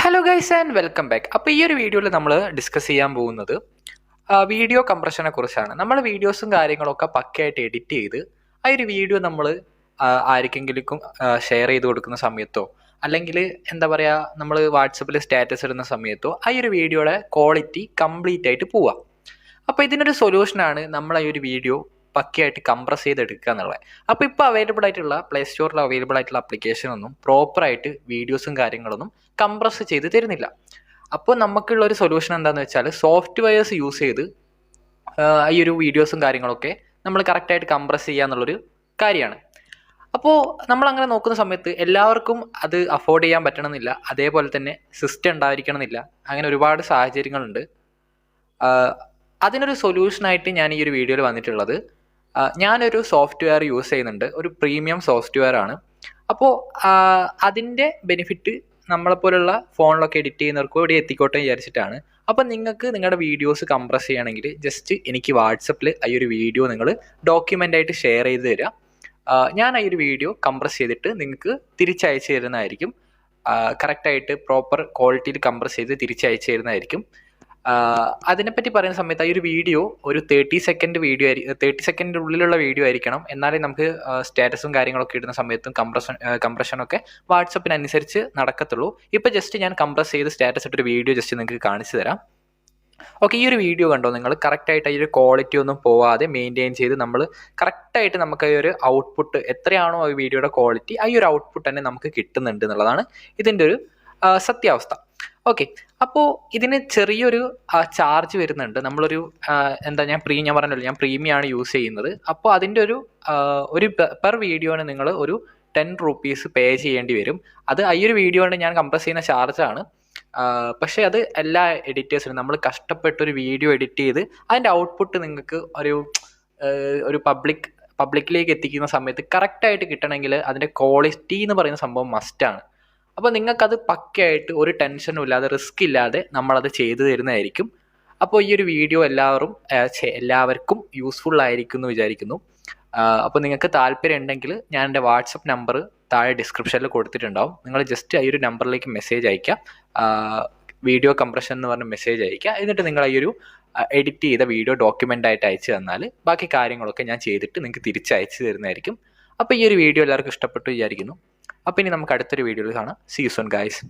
Hello guys and welcome back. അപ്പോൾ ഈ ഒരു വീഡിയോയിൽ നമ്മൾ ഡിസ്കസ് ചെയ്യാൻ പോകുന്നത് വീഡിയോ കംപ്രഷനെ കുറിച്ചാണ്. നമ്മൾ വീഡിയോസും കാര്യങ്ങളൊക്കെ പക്കയായിട്ട് എഡിറ്റ് ചെയ്ത് ആ ഒരു വീഡിയോ നമ്മൾ ആർക്കെങ്കിലും ഷെയർ ചെയ്ത് കൊടുക്കുന്ന സമയത്തോ അല്ലെങ്കിൽ എന്താ പറയുക നമ്മൾ വാട്സപ്പിൽ സ്റ്റാറ്റസ് ഇടുന്ന സമയത്തോ ആ ഒരു വീഡിയോയുടെ ക്വാളിറ്റി കംപ്ലീറ്റ് ആയിട്ട് പോവുക. അപ്പോൾ ഇതിനൊരു സൊല്യൂഷനാണ് നമ്മൾ ആ ഒരു വീഡിയോ പക്കയായിട്ട് കംപ്രസ് ചെയ്തെടുക്കുക എന്നുള്ളത്. അപ്പോൾ ഇപ്പോൾ അവൈലബിൾ ആയിട്ടുള്ള പ്ലേ സ്റ്റോറിൽ അവൈലബിൾ ആയിട്ടുള്ള ആപ്ലിക്കേഷനൊന്നും പ്രോപ്പറായിട്ട് വീഡിയോസും കാര്യങ്ങളൊന്നും കംപ്രസ് ചെയ്ത് തരുന്നില്ല. അപ്പോൾ നമുക്കുള്ള ഒരു സൊല്യൂഷൻ എന്താണെന്ന് വെച്ചാൽ സോഫ്റ്റ്വെയർസ് യൂസ് ചെയ്ത് ഈ ഒരു വീഡിയോസും കാര്യങ്ങളൊക്കെ നമ്മൾ കറക്റ്റായിട്ട് കംപ്രസ് ചെയ്യുക എന്നുള്ളൊരു കാര്യമാണ്. അപ്പോൾ നമ്മളങ്ങനെ നോക്കുന്ന സമയത്ത് എല്ലാവർക്കും അത് അഫോർഡ് ചെയ്യാൻ പറ്റണമെന്നില്ല, അതേപോലെ തന്നെ സിസ്റ്റം ഉണ്ടായിരിക്കണമെന്നില്ല. അങ്ങനെ ഒരുപാട് സാഹചര്യങ്ങളുണ്ട്. അതിനൊരു സൊല്യൂഷനായിട്ട് ഞാൻ ഈ ഒരു വീഡിയോയിൽ വന്നിട്ടുള്ളത്, ഞാനൊരു സോഫ്റ്റ്വെയർ യൂസ് ചെയ്യുന്നുണ്ട്, ഒരു പ്രീമിയം സോഫ്റ്റ്വെയർ ആണ്. അപ്പോൾ അതിൻ്റെ ബെനിഫിറ്റ് നമ്മളെപ്പോലുള്ള ഫോണിലൊക്കെ എഡിറ്റ് ചെയ്യുന്നവർക്കും ഇവിടെ എത്തിക്കോട്ടെ വിചാരിച്ചിട്ടാണ്. അപ്പം നിങ്ങൾക്ക് നിങ്ങളുടെ വീഡിയോസ് കംപ്രസ് ചെയ്യണമെങ്കിൽ ജസ്റ്റ് എനിക്ക് വാട്സപ്പിൽ ഈ ഒരു വീഡിയോ നിങ്ങൾ ഡോക്യുമെൻ്റായിട്ട് ഷെയർ ചെയ്ത് തരിക. ഞാൻ ഈ ഒരു വീഡിയോ കംപ്രസ് ചെയ്തിട്ട് നിങ്ങൾക്ക് തിരിച്ചയച്ചു തരുന്നതായിരിക്കും. കറക്റ്റായിട്ട് പ്രോപ്പർ ക്വാളിറ്റിയിൽ കംപ്രസ് ചെയ്ത് തിരിച്ചയച്ചു തരുന്നതായിരിക്കും. അതിനെപ്പറ്റി പറയുന്ന സമയത്ത് ഈ ഒരു വീഡിയോ ഒരു 30 സെക്കൻഡ് ഉള്ളിലുള്ള വീഡിയോ ആയിരിക്കണം. എന്നാലേ നമുക്ക് സ്റ്റാറ്റസും കാര്യങ്ങളൊക്കെ ഇടുന്ന സമയത്തും കംപ്രഷനൊക്കെ വാട്സപ്പിനനുസരിച്ച് നടക്കത്തുള്ളൂ. ഇപ്പോൾ ജസ്റ്റ് ഞാൻ കംപ്രസ് ചെയ്ത് സ്റ്റാറ്റസ് ഇട്ടൊരു വീഡിയോ ജസ്റ്റ് നിങ്ങൾക്ക് കാണിച്ചു തരാം. ഓക്കെ, ഈ ഒരു വീഡിയോ കണ്ടോ നിങ്ങൾ? കറക്റ്റായിട്ട് ഈ ഒരു ക്വാളിറ്റി ഒന്നും പോവാതെ മെയിൻറ്റെയിൻ ചെയ്ത് നമ്മൾ കറക്റ്റായിട്ട് നമുക്ക് ഈ ഒരു ഔട്ട്പുട്ട് എത്രയാണോ ആ വീഡിയോയുടെ ക്വാളിറ്റി, ആ ഒരു ഔട്ട്പുട്ട് തന്നെ നമുക്ക് കിട്ടുന്നുണ്ട് എന്നുള്ളതാണ് ഇതിൻ്റെ ഒരു സത്യാവസ്ഥ. ഓക്കെ, അപ്പോൾ ഇതിന് ചെറിയൊരു ചാർജ് വരുന്നുണ്ട്. നമ്മളൊരു ഞാൻ പറഞ്ഞല്ലോ, ഞാൻ പ്രീമിയമാണ് യൂസ് ചെയ്യുന്നത്. അപ്പോൾ അതിൻ്റെ ഒരു പെർ വീഡിയോന് നിങ്ങൾ ഒരു 10 rupees പേ ചെയ്യേണ്ടി വരും. അത് ഈ ഒരു വീഡിയോന് ഞാൻ കംപ്രസ് ചെയ്യുന്ന ചാർജാണ്. പക്ഷേ അത് എല്ലാ എഡിറ്റേഴ്സിനും നമ്മൾ കഷ്ടപ്പെട്ടൊരു വീഡിയോ എഡിറ്റ് ചെയ്ത് അതിൻ്റെ ഔട്ട്പുട്ട് നിങ്ങൾക്ക് ഒരു പബ്ലിക്കിലേക്ക് എത്തിക്കുന്ന സമയത്ത് കറക്റ്റായിട്ട് കിട്ടണമെങ്കിൽ അതിൻ്റെ ക്വാളിറ്റി എന്ന് പറയുന്ന സംഭവം മസ്റ്റാണ്. അപ്പോൾ നിങ്ങൾക്കത് പക്കയായിട്ട് ഒരു ടെൻഷനും ഇല്ലാതെ റിസ്ക് ഇല്ലാതെ നമ്മളത് ചെയ്തു തരുന്നതായിരിക്കും. അപ്പോൾ ഈ ഒരു വീഡിയോ എല്ലാവർക്കും യൂസ്ഫുൾ ആയിരിക്കും എന്ന് വിചാരിക്കുന്നു. അപ്പോൾ നിങ്ങൾക്ക് താല്പര്യം ഉണ്ടെങ്കിൽ ഞാൻ എൻ്റെ വാട്സപ്പ് നമ്പർ താഴെ ഡിസ്ക്രിപ്ഷനിൽ കൊടുത്തിട്ടുണ്ടാവും. നിങ്ങൾ ജസ്റ്റ് ഈ ഒരു നമ്പറിലേക്ക് മെസ്സേജ് അയക്കുക, വീഡിയോ കംപ്രഷൻ എന്ന് പറഞ്ഞ മെസ്സേജ് അയക്കുക. എന്നിട്ട് നിങ്ങൾ ഈ ഒരു എഡിറ്റ് ചെയ്ത വീഡിയോ ഡോക്യുമെൻ്റായിട്ട് അയച്ചു തന്നാൽ ബാക്കി കാര്യങ്ങളൊക്കെ ഞാൻ ചെയ്തിട്ട് നിങ്ങൾക്ക് തിരിച്ചയച്ചു തരുന്നതായിരിക്കും. അപ്പോൾ ഈ ഒരു വീഡിയോ എല്ലാവർക്കും ഇഷ്ടപ്പെട്ടു വിചാരിക്കുന്നു. അപ്പോൾ ഇനി നമുക്ക് അടുത്തൊരു വീഡിയോയിൽ കാണാം. See you soon guys.